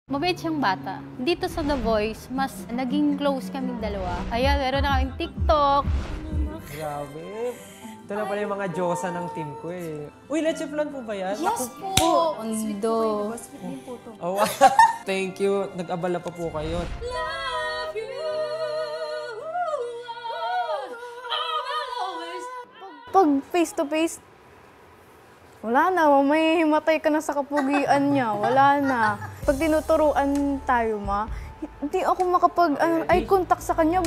Mabait siyang bata. Dito sa The Voice, mas naging close kaming dalawa. Ayan, meron na kaming TikTok. Grabe. Ito na pala yung mga Diyosa ng team ko eh. Uy, leche flan po ba yan? Yes po! Sweet po Ondo. diba? Sweet din po to. Oh, thank you. Nag-abala pa po kayo. Love you. Pag face to face, wala na, may himatay ka na sa kapugian niya. Wala na. Pag tinuturuan tayo, hindi ako eye contact sa kanya.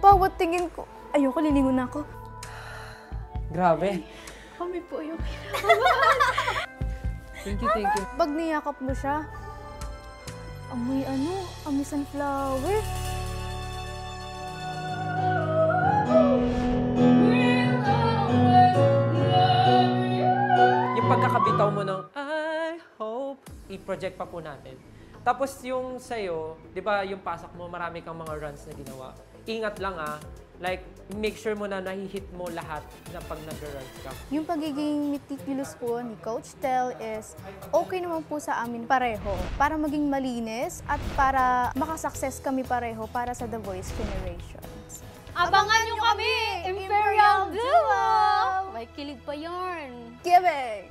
Bawat tingin ko, ayoko, lilingon na ako. Grabe. Kami po yung Thank you, thank you. Pag niyakap mo siya, amoy sunflower. Yung pagkakabitaw mo ng I hope, i-project pa po natin. Tapos yung sa'yo, di ba yung pasok mo, marami kang mga runs na ginawa. Ingat lang like, make sure mo na nahihit mo lahat na pag nag-runs ka. Yung pagiging meticulous po ni Coach Tel is okay naman po sa amin pareho para maging malinis at para makasucces kami pareho para sa The Voice Generations. Abangan nyo kami! Imperial Duo! May kilig pa yarn! Giving!